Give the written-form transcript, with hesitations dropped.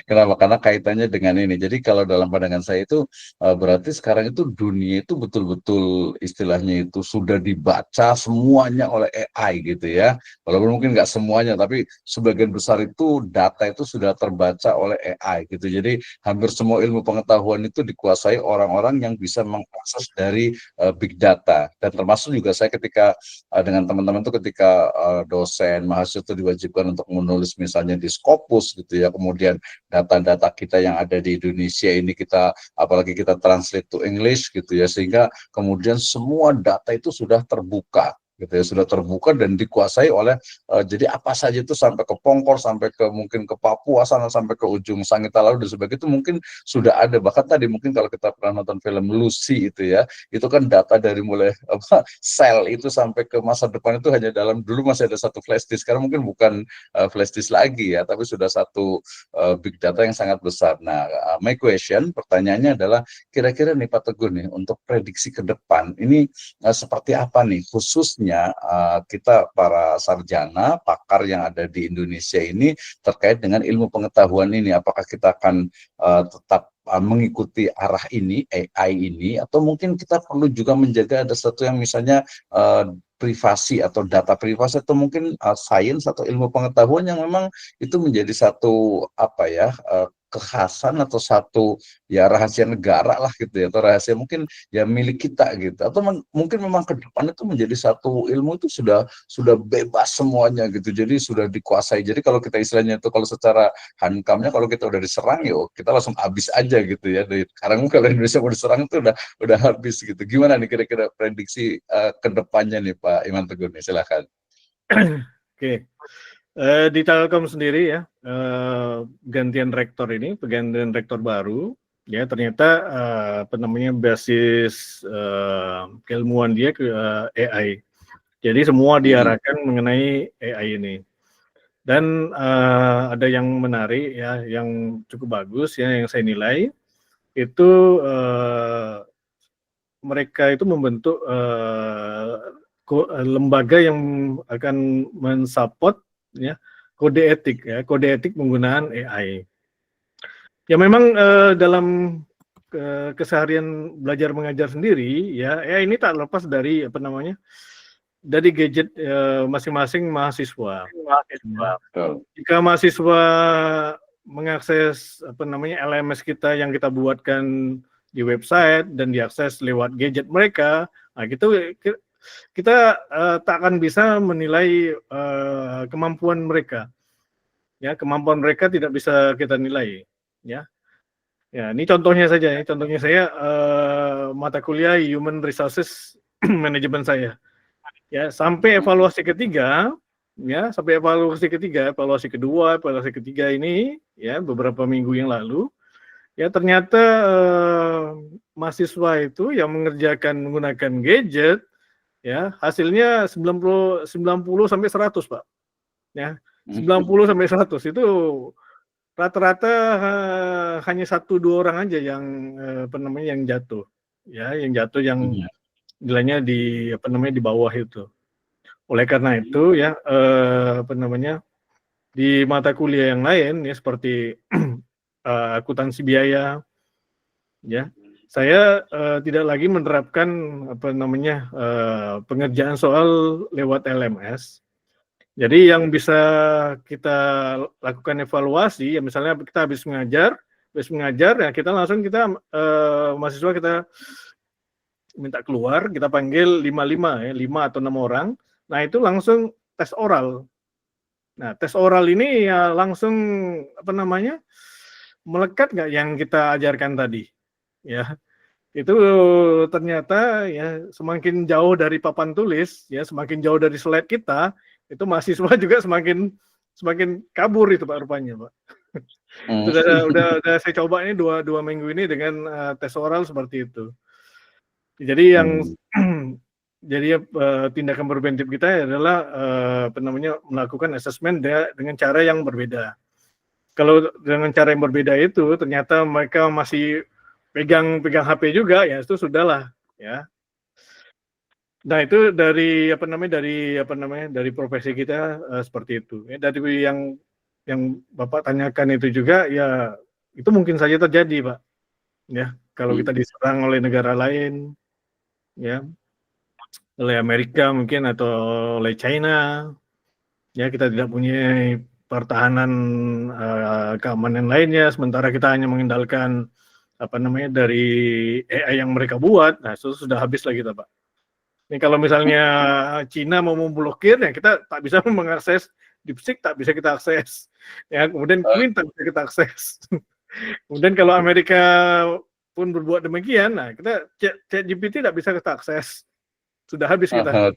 Kenapa? Karena kaitannya dengan ini. Jadi kalau dalam pandangan saya itu berarti sekarang itu dunia itu betul-betul istilahnya itu sudah dibaca semuanya oleh AI gitu ya. Walaupun mungkin nggak semuanya, tapi sebagian besar itu data itu sudah terbaca oleh AI gitu. Jadi hampir semua ilmu pengetahuan itu dikuasai orang-orang yang bisa mengakses dari big data. Dan termasuk juga saya ketika dengan teman-teman itu ketika dosen mahasiswa itu diwajibkan untuk menulis misalnya di Scopus gitu ya, kemudian data-data kita yang ada di Indonesia ini kita apalagi kita translate to English gitu ya, sehingga kemudian semua data itu sudah terbuka gitu ya, sudah terbuka dan dikuasai oleh jadi apa saja itu sampai ke Pongkor, sampai ke mungkin ke Papua sana, sampai ke ujung Sangita Laut dan sebagainya itu mungkin sudah ada. Bahkan tadi mungkin kalau kita pernah nonton film Lucy itu ya, itu kan data dari mulai apa sel itu sampai ke masa depan itu hanya dalam, dulu masih ada satu flash disk, sekarang mungkin bukan flash disk lagi ya, tapi sudah satu big data yang sangat besar. Nah, my question, pertanyaannya adalah kira-kira nih Pak Teguh nih untuk prediksi ke depan ini seperti apa nih khususnya kita para sarjana pakar yang ada di Indonesia ini terkait dengan ilmu pengetahuan ini, apakah kita akan tetap mengikuti arah ini AI ini atau mungkin kita perlu juga menjaga ada satu yang misalnya privasi atau data privasi atau mungkin sains atau ilmu pengetahuan yang memang itu menjadi satu apa ya kekhasan atau satu ya rahasia negara lah gitu ya, atau rahasia mungkin ya milik kita gitu, atau mungkin memang ke depan itu menjadi satu ilmu itu sudah bebas semuanya gitu, jadi sudah dikuasai. Jadi kalau kita istilahnya itu kalau secara hankamnya kalau kita udah diserang ya kita langsung habis aja gitu ya. Dari sekarang kalau Indonesia mau diserang itu udah habis gitu. Gimana nih kira-kira prediksi ke depannya nih Pak Iman Teguh nih, silakan. Oke. Di Telkom sendiri ya, gantian rektor ini, pergantian rektor baru, ya ternyata apa namanya basis keilmuan dia ke AI. Jadi semua diarahkan mengenai AI ini. Dan ada yang menarik ya, yang cukup bagus ya, yang saya nilai itu mereka itu membentuk lembaga yang akan mensupport ya kode etik penggunaan AI. Ya memang dalam keseharian belajar mengajar sendiri ya ini tak lepas dari apa namanya dari gadget masing-masing mahasiswa. Ya. Jika mahasiswa mengakses apa namanya LMS kita yang kita buatkan di website dan diakses lewat gadget mereka, nah kita tak akan bisa menilai kemampuan mereka. Ya, kemampuan mereka tidak bisa kita nilai. Ya, ya ini contohnya saja. Ini contohnya saya mata kuliah Human Resources Management saya. Ya, sampai evaluasi ketiga, ya sampai evaluasi kedua, evaluasi ketiga ini, ya beberapa minggu yang lalu, ya ternyata mahasiswa itu yang mengerjakan menggunakan gadget ya hasilnya 90 sampai 100 Pak ya 90 sampai 100 itu rata-rata hanya 1-2 orang aja yang apa namanya yang jatuh ya yang nilainya di apa namanya di bawah itu. Oleh karena itu ya apa namanya di mata kuliah yang lain ya seperti akuntansi biaya ya saya tidak lagi menerapkan apa namanya pengerjaan soal lewat LMS. Jadi yang bisa kita lakukan evaluasi ya misalnya kita habis mengajar ya kita langsung mahasiswa kita minta keluar, kita panggil 5 atau 6 orang. Nah, itu langsung tes oral. Nah, tes oral ini ya langsung apa namanya? Melekat nggak yang kita ajarkan tadi? Ya, itu ternyata ya semakin jauh dari papan tulis, ya semakin jauh dari slide kita, itu mahasiswa juga semakin kabur itu Pak rupanya, Pak. Udah saya coba ini dua minggu ini dengan tes oral seperti itu. Jadi yang jadi tindakan preventif kita adalah apa namanya melakukan asesmen dengan cara yang berbeda. Kalau dengan cara yang berbeda itu ternyata mereka masih pegang HP juga ya itu sudahlah ya. Nah itu dari profesi kita seperti itu. Ya, dari yang yang Bapak tanyakan itu juga, ya itu mungkin saja terjadi, Pak. Ya, kalau kita diserang oleh negara lain, ya, oleh Amerika mungkin atau oleh China, ya kita tidak punya pertahanan keamanan lainnya, sementara kita hanya mengandalkan dari AI yang mereka buat, nah itu sudah habis lah kita, Pak. Ini kalau misalnya Cina mau memblokir, ya kita tak bisa mengakses DeepSeek, tak bisa kita akses. Ya, kemudian Queen tak bisa kita akses. Kemudian kalau Amerika pun berbuat demikian, nah kita ChatGPT tak bisa kita akses. Sudah habis kita.